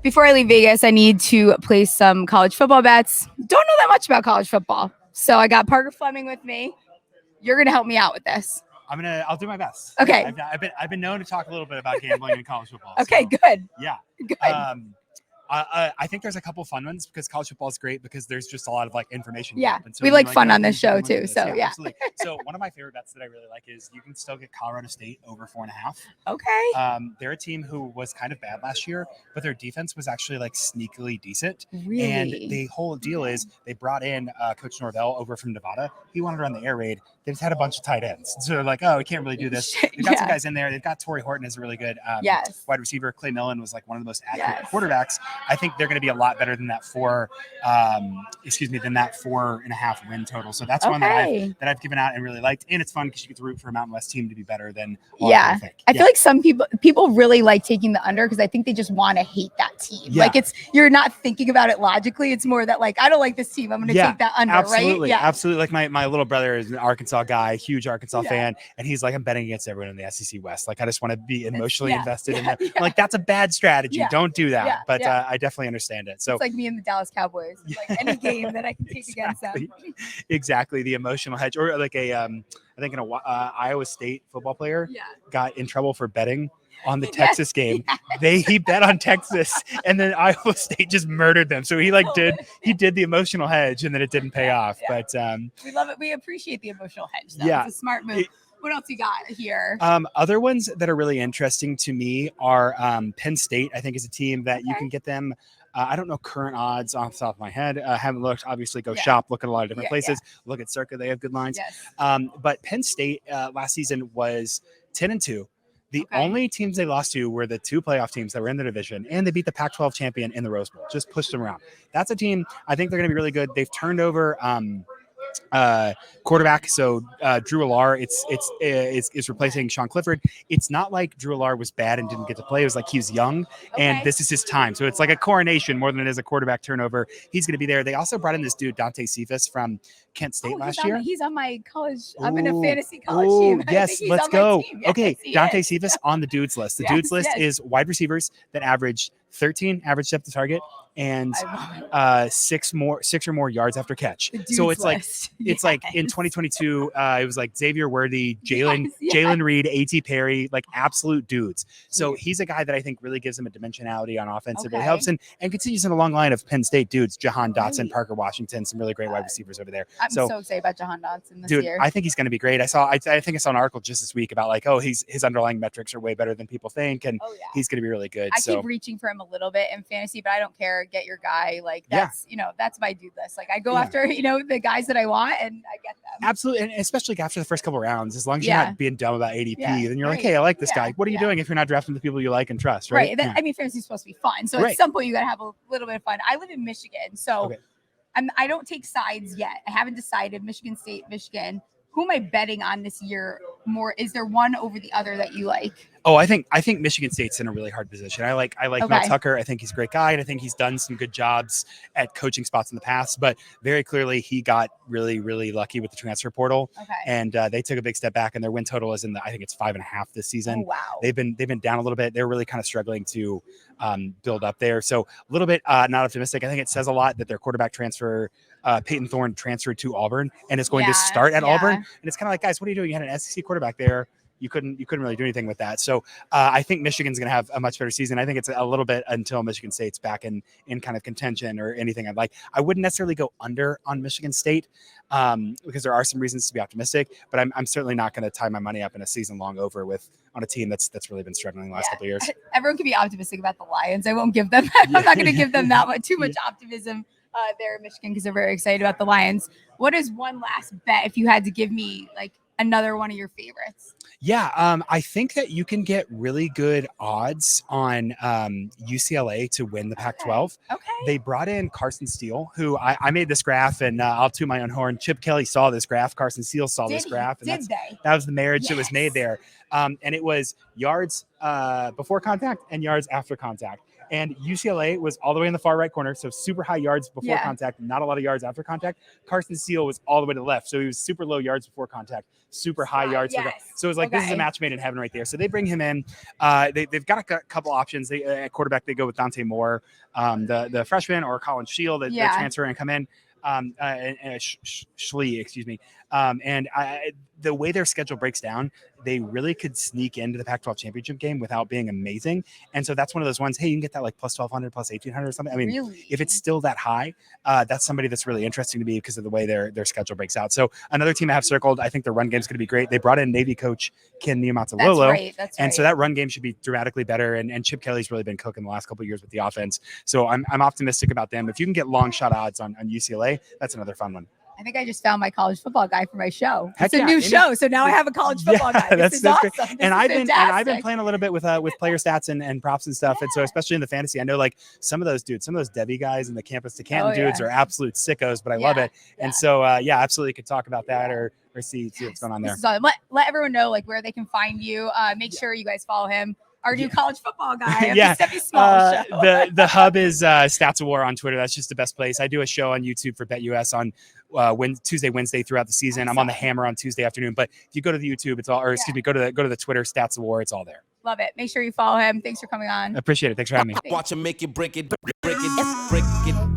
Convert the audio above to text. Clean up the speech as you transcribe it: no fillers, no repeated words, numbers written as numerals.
before I leave Vegas, I need to place some college football bets. Don't know that much about college football. So I got Parker Fleming with me. You're going to help me out with this. I'll do my best. Okay. Yeah, I've been known to talk a little bit about gambling in college football. Okay, so, good. Yeah. Good. I think there's a couple fun ones because college football is great because there's just a lot of like information. Yeah, and so we like fun on this show too. So yeah. Absolutely. So one of my favorite bets that I really like is you can still get Colorado State over 4.5. Okay. They're a team who was kind of bad last year, but their defense was actually like sneakily decent. Really? And the whole deal is they brought in Coach Norvell over from Nevada. He wanted to run the air raid. They just had a bunch of tight ends. So they're like, oh, we can't really do this. They've got some guys in there. They've got Torrey Horton is a really good wide receiver. Clay Millen was like one of the most accurate quarterbacks. I think they're going to be a lot better than that 4.5 win total. So that's one that I've given out and really liked. And it's fun because you get to root for a Mountain West team to be better than I feel like some people really like taking the under because I think they just want to hate that team. Yeah. Like you're not thinking about it logically. It's more that like I don't like this team. I'm going to take that under, absolutely, right? Yeah, absolutely. Like my little brother is an Arkansas guy, huge Arkansas fan, and he's like, I'm betting against everyone in the SEC West. Like I just want to be emotionally invested in them. I'm like that's a bad strategy. Don't do that. Yeah. But I definitely understand it. So it's like me and the Dallas Cowboys. Like any game that I can take against them. Exactly, the emotional hedge, or like I think an Iowa State football player got in trouble for betting on the Texas game. He bet on Texas, and then Iowa State just murdered them. So he did the emotional hedge, and then it didn't pay off. But we love it. We appreciate the emotional hedge. Though. It's a smart move. What else you got here? Other ones that are really interesting to me are Penn State. I think is a team that you can get them. I don't know current odds off the top of my head. Haven't looked. Obviously, go shop. Look at a lot of different places. Look at Circa. They have good lines. Yes. But Penn State last season was 10-2. The only teams they lost to were the two playoff teams that were in the division, and they beat the Pac-12 champion in the Rose Bowl. Just pushed them around. That's a team I think they're going to be really good. They've turned over quarterback. So Drew Allar, it's replacing Sean Clifford. It's not like Drew Allar was bad and didn't get to play. It was like he's young and this is his time. So it's like a coronation more than it is a quarterback turnover. He's going to be there. They also brought in this dude, Dante Cephas from Kent State last year. He's on my college. I'm in a fantasy college team. Yes, let's go. Yes, okay, Dante Cephas on the dudes list. The dudes list is wide receivers that average 13 average depth of target and 6 or more yards after catch. So it's like in 2022 it was like Xavier Worthy, Jalen Reed, A.T. Perry, like absolute dudes. So he's a guy that I think really gives him a dimensionality on offense. It really helps and continues in a long line of Penn State dudes, Jahan Dotson, Parker Washington, some really great wide receivers over there. I'm so excited about Jahan Dotson this year. I think he's going to be great. I think I saw an article just this week about like, his underlying metrics are way better than people think and he's going to be really good. I keep reaching for him a little bit in fantasy, but I don't care. Get your guy. Like that's that's my dude list. Like I go after the guys that I want and I get them. Absolutely, and especially after the first couple of rounds, as long as you're not being dumb about ADP, then you're like, hey, I like this guy. What are you doing if you're not drafting the people you like and trust, right? I mean, fantasy is supposed to be fun, so at some point you got to have a little bit of fun. I live in Michigan, so I don't take sides yet. I haven't decided. Michigan State, Michigan. Who am I betting on this year more? Is there one over the other that you like? Oh, I think Michigan State's in a really hard position. I like Mel Tucker. I think he's a great guy, and I think he's done some good jobs at coaching spots in the past. But very clearly, he got really, really lucky with the transfer portal, and they took a big step back. And their win total is I think it's 5.5 this season. Oh, wow, they've been down a little bit. They're really kind of struggling to build up there. So a little bit not optimistic. I think it says a lot that their quarterback transfer. Peyton Thorne transferred to Auburn and is going to start at Auburn. And it's kind of like, guys, what are you doing? You had an SEC quarterback there. You couldn't really do anything with that. So I think Michigan's going to have a much better season. I think it's a little bit until Michigan State's back in kind of contention or anything I'd like. I wouldn't necessarily go under on Michigan State because there are some reasons to be optimistic, but I'm certainly not going to tie my money up in a season long over on a team that's really been struggling the last couple of years. Everyone can be optimistic about the Lions. I won't give them. I'm not going to give them too much optimism. There in Michigan because they're very excited about the Lions. What is one last bet if you had to give me like another one of your favorites? Yeah, I think that you can get really good odds on UCLA to win the Pac-12. Okay. They brought in Carson Steele, who I made this graph, and I'll toot my own horn. Chip Kelly saw this graph. Carson Steele saw this graph. And that was the marriage that was made there. And it was yards before contact and yards after contact. And UCLA was all the way in the far right corner, so super high yards before contact, not a lot of yards after contact. Carson Steele was all the way to the left, so he was super low yards before contact, super high yards. So it was like, this is a match made in heaven right there. So they bring him in. They've got a couple options. At quarterback, they go with Dante Moore, the freshman, or Colin Shield that transfer and come in. Schlee, excuse me. The way their schedule breaks down, they really could sneak into the Pac-12 championship game without being amazing. And so that's one of those ones, hey, you can get that like plus 1,200, plus 1,800 or something. I mean, if it's still that high, that's somebody that's really interesting to me because of the way their schedule breaks out. So another team I have circled, I think the run game is going to be great. They brought in Navy coach Ken Niumatalolo. That's and so that run game should be dramatically better. And Chip Kelly's really been cooking the last couple of years with the offense. So I'm optimistic about them. If you can get long shot odds on UCLA, that's another fun one. I think I just found my college football guy for my show. It's a new show, so now I have a college football guy. This is awesome. Great. And I've been playing a little bit with player stats and props and stuff. And so especially in the fantasy, I know like some of those Debbie guys and the Campus to Canton dudes are absolute sickos, but I love it. And so absolutely could talk about that or see what's going on there. Let everyone know like where they can find you. Make sure you guys follow him. Our new college football guy. Stephie Smalls show. The hub is Stats of War on Twitter. That's just the best place. I do a show on YouTube for BetUS on Tuesday, Wednesday throughout the season. I'm on the Hammer on Tuesday afternoon. But if you go to the YouTube, it's all, or excuse me, go to the Twitter Stats of War. It's all there. Love it. Make sure you follow him. Thanks for coming on. I appreciate it. Thanks for having me. Watch him make it, break it, break it, break it.